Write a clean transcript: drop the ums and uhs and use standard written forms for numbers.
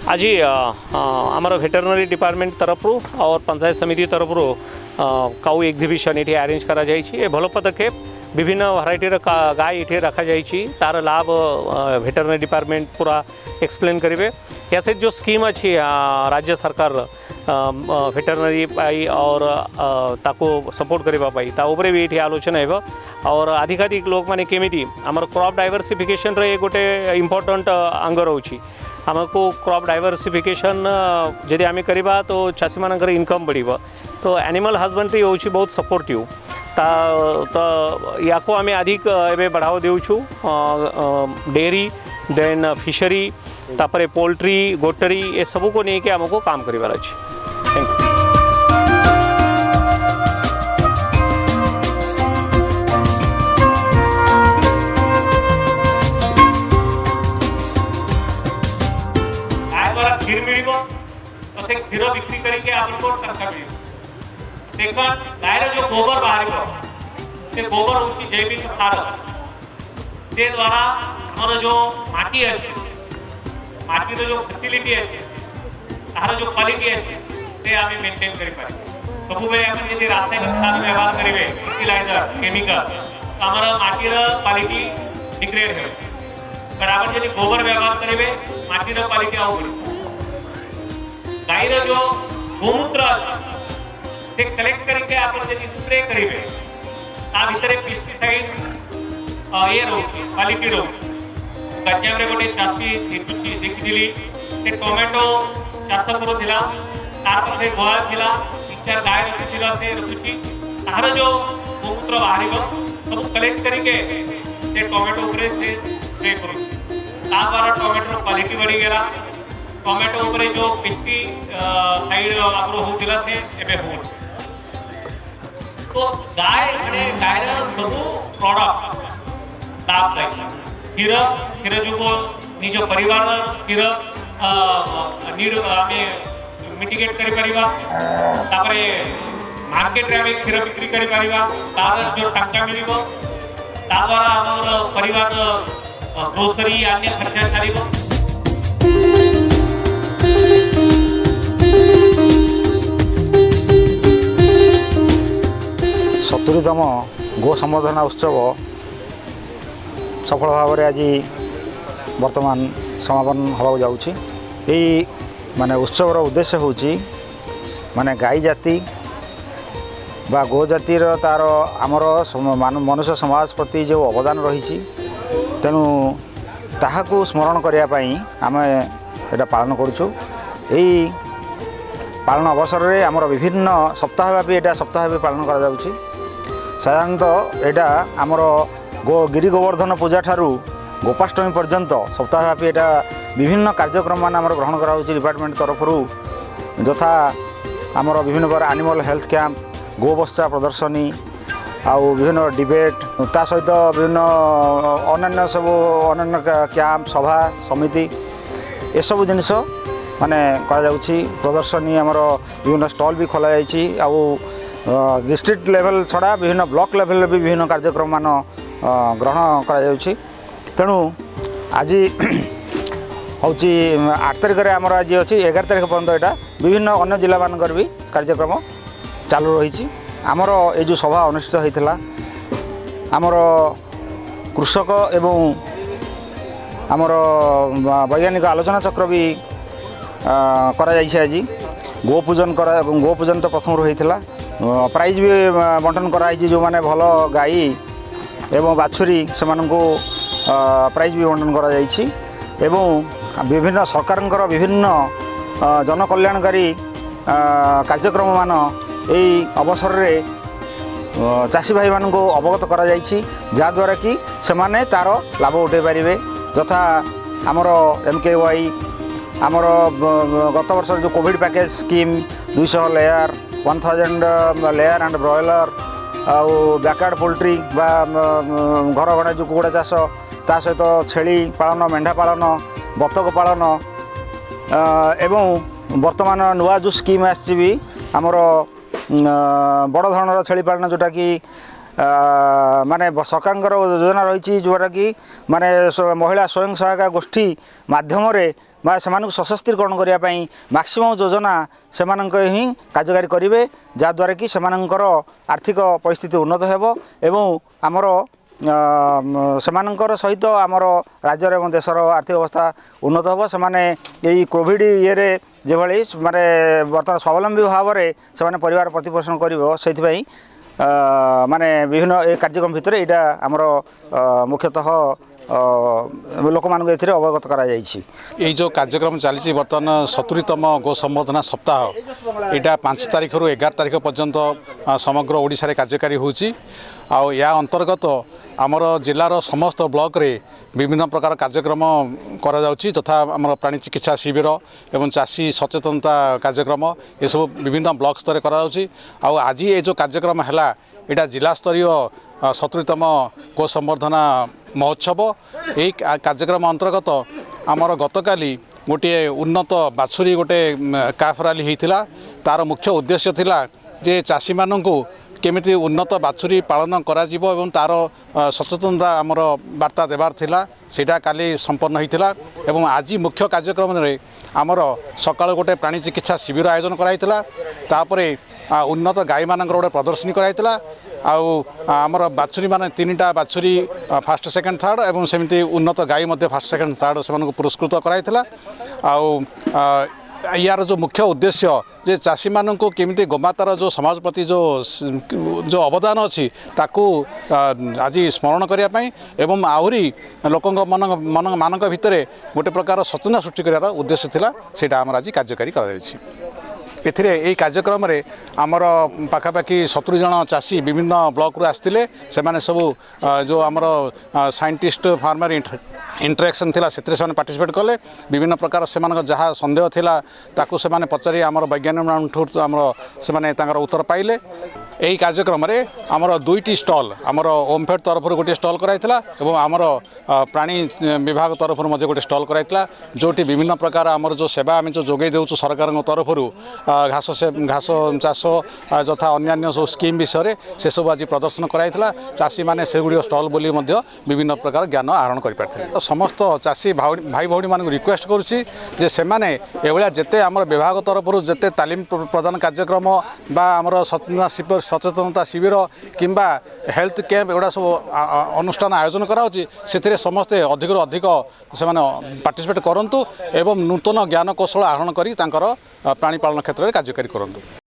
आज आमर veterinary department तरफ और पंचायत समिति तरफ काउ एग्जिबिशन ये अरेंज करा जाइए भल पदक्षेप विभिन्न वैरायटीर गाय ये रखा जाइए तार लाभ भेटेरिनरी डिपार्टमेंट पूरा एक्सप्लेन करेंगे या से जो स्कीम अच्छी राज्य सरकार भेटेरिनरी पाई और ताको सपोर्ट करने ताऊपर भी ये आलोचना हो और अधिकाधिक लोक मैंने केमी आमर क्रॉप डाइवर्सिफिकेशन रे गोटे इम्पोर्टेंट अंग रोची आमको क्रॉप डाइवर्सिफिकेशन जदि आम करवा तो चाषी मान इनकम बढ़ तो एनिमल हस्बेंड्री हूँ बहुत सपोर्टिव तो या को आम अधिक एवं बढ़ावा देउछु डेयरी देन फिशरी तापर पोल्ट्री गोटरी ये सब को लेकिन आमको काम करार अच्छे। Thank you. क्षीर मिल तो से क्षीर बिक्री करके आपको टंका मिल सेकंड गायर जो गोबर बाहर से गोबर हूँ जैविक सार से द्वारा आमर जो माटी अच्छे माटीर जो फर्टिलिटी अच्छे तार जो क्वालिटी अच्छे से आम मेंटेन कर सब बेले आम जब रासायनिक सार व्यवहार करेंगे फर्टिलाइजर केमिकल तो आमर माटीर क्वालिटी डिग्रेड हो पर आप जब गोबर व्यवहार करेंगे माटीर क्वालिटी आउ बढ़ गायर जो गोमूत्र से कलेक्ट करके आप स्प्रे करेंगे भितर पेस्टिसाइड ये रोचे क्वालिटी रोचे गंजाम गोटे चाषी देखी से टोमेटो चाष करूला तार पाखे गुहाल था 3-4 गाय रखुला से रखुची तार जो गोमूत्र बाहर सब कलेक्ट करके से टोमेटो उपरे से स्प्रे करूँ द्वारा टोमेटो क्वालिटी बढ़ी गला टोमेटो उपरे जो पेस्टिसाइड आगुरी होता से एवं हो तो गाय गायर सब प्रोडक्ट लाभदायी क्षीर क्षीर जो निज परिवार क्षीर नीड आम मिटिगेट कर मार्केट रे क्षीर बिक्री कर तार जो टंका मिल द्वारा आम परिवार ग्रोसरी अन्य खर्चा चलो। सतुरीतम गो संवर्धना उत्सव सफल भाव में आज वर्तमान समापन होगा जाऊँगी यही माने उत्सवर उद्देश्य हूँ माने गाई जाति बा गो जातिर तार आमर मनुष्य समाज प्रति जो अवदान रही तेणु ताहाकू स्मरण करने आम एटा पालन करुचु यही पालन अवसर में आमर विभिन्न सप्ताहव्यापी एटा सप्ताह भी पालन करा जाउछि। साधारणतः यहाँ आमर गिरी गोवर्धन पूजा ठारू गोपाष्टमी पर्यंत सप्ताहव्यापी यहाँ विभिन्न कार्यक्रम मान ग्रहण कराऊँ डिपार्टमेंट तरफ यथा आमर विभिन्न प्रकार एनिमल हेल्थ कैंप गो बच्चा प्रदर्शनी आउ विभिन्न डिबेट ता सहित विभिन्न अन्य सब अन्य कैंप सभा समिति ये सब जिनिस माने करा जाउछि। प्रदर्शनी आमर विभिन्न स्टॉल भी खोला जाइछि आउ डिस्ट्रिक्ट लेवल छड़ा विभिन्न ब्लॉक लेवल भी विभिन्न कार्यक्रम मान ग्रहण करा जाउछि। तेणु आज हूँ 8 तारिख में आमर आज अच्छी 11 तारिख पर्यटन यहाँ विभिन्न अन्य जिला मानकर भी कार्यक्रम चालू रही आमर ये जो सभा अनुष्ठित होता आमर कृषक एवं आमर वैज्ञानिक आलोचना चक्र भी करा जाइछे। आज गोपूजन तो प्रथम होता प्राइज भी बंटन कराई जो मैंने भल गाई एवं बाछुरी से प्राइज भी बंटन करा जाइछि एवं विभिन्न सरकार विभिन्न जनकल्याणकारी कार्यक्रम मान यही अवसर रे चाषी भाई मान अवगत करा जाइछि जहाँद्वारा कि सेमाने तार लाभ उठे पारे यथा आमर MKY आमर गत वर्ष जो Covid package scheme 200 layer 1000 layer and broiler आउ बैकयार्ड पोल्ट्री बा घर गणा जो कुकुड़ा चाष ता सहित छेली पालन मेंढा पालन बतक पालन एवं वर्तमान नुआ जो स्कीम आसी आमर बड़ धरण छेली पालन जोटा कि माने सरकार योजना रही जोटा कि माने महिला स्वयं सहायता गोष्ठी माध्यम बा सेमानकु सशक्तिकरण करिया पई मैक्सिमम योजना सेमानक ही कार्यकारी करिवे जहाँद्वारा कि सेमानकर आर्थिक परिस्थिति उन्नत हेबो एवं आमर सेमानकर सहित आमर राज्य एवं देशर आर्थिक अवस्था उन्नत हेबो सेमाने यही कोविड ये जेभली माने बर्तमान स्वावलंबी भाव में से परिवार प्रतिपोषण करिवो सेथिपई माने विभिन्न ए कार्यक्रम भितर एटा आमर मुख्यतः लोक मान एथिरे अवगत करा जायछि। ये जो कार्यक्रम चली बर्तमान 70तम गो संवर्धना सप्ताह यहाँ 5 तारिख रु 11 तारिख पर्यंत समग्र ओडिशा कार्यकारी होछि। आउ या अंतर्गत आमर जिलार समस्त ब्लॉक रे विभिन्न प्रकार कार्यक्रम करा जाउछि तथा आमर प्राणी चिकित्सा शिविर एवं चाषी सचेतनता कार्यक्रम ये सब विभिन्न ब्लॉक स्तर करा जाउछि। आउ आज ये जो कार्यक्रम हैला एटा जिला स्तरीय 70तम गो संवर्धना महोत्सव यही कार्यक्रम अंतर्गत आमर गतकाली गोटे उन्नत बाछुरी गोटे काफ रैली होता तार मुख्य उद्देश्य थिला जे चाषी माननकु केमिति उन्नत बाछुरी पालन करा जीवो एवं तार सचेतनता आमर वार्ता देवार थिला सेटा काली संपन्न होइतिला एवं आज मुख्य कार्यक्रम रे आमर सकाळ गोटे प्राणी चिकित्सा शिविर आयोजन कराइतिला तापरे उन्नत गाई मानकर गोटे प्रदर्शनी कराइतिला आउ आमर बाछुरी माने 3टा बाछुरी फर्स्ट सेकेंड थर्ड एवं सेमिति उन्नत गाई मध्य फर्स्ट सेकेंड थर्ड से पुरस्कृत कराइतिला आउ यार जो मुख्य उद्देश्य जे चाषी माननको केमिति गोमातार जो समाज प्रति जो अवदान अच्छी ताकू आज स्मरण करिया पई एवं आहुरी लोकंग मन मानक भितरे गोटे प्रकार सचेतना सृष्टि करार उद्देश्य थिला सेटा हमर आज कार्यकारी करा जायछि। एथिरे एई कार्यक्रम रे आमर पाखापाखि 70 जन चाषी विभिन्न ब्लॉक रु आस्तिले सेमाने सब जो आमर साइंटिस्ट फार्मर इंटरेक्शन थिला सेतरे सेमाने पार्टिसिपेट कले विभिन्न प्रकार सेमानक जहाँ संदेह थिला ताकू सेमाने पचारि आमर वैज्ञानिक आमर सेमाने तांकर उत्तर पाइले। एही कार्यक्रम रे आमर 2टी स्टॉल आमर ओमफेड तरफ गोटे स्टॉल कराइथिला एवं आमर प्राणी विभाग तरफ मजे गोटे स्टॉल कराइथिला जोटी विभिन्न प्रकार आमर जो सेवा आम जो जोगे देउछु सरकार तरफ घास चाष यथा अन्य सब स्कीम विषय से सब आज प्रदर्शन कराइथिला चाषी माने से गुडी स्टॉल बोली मध्य विभिन्न प्रकार ज्ञान आहरण करि पारथिले। समस्त चाषी भाई भौणी मान रिक्वेस्ट करूछि जे सेमाने एभलिया जेते आमर विभाग तरफ जेते तालीम प्रदान कार्यक्रम बा आमर सचेतनता शिविर किंबा हेल्थ कैंप एगुड़ा सब अनुष्ठान आयोजन कराउछि सेथिरे समस्ते अधिक अधिक से पार्टिसिपेट करंतु एवं नूतन ज्ञान कौशल आहरण करी तांकर प्राणी पालन क्षेत्र में कार्यकारी करंतु।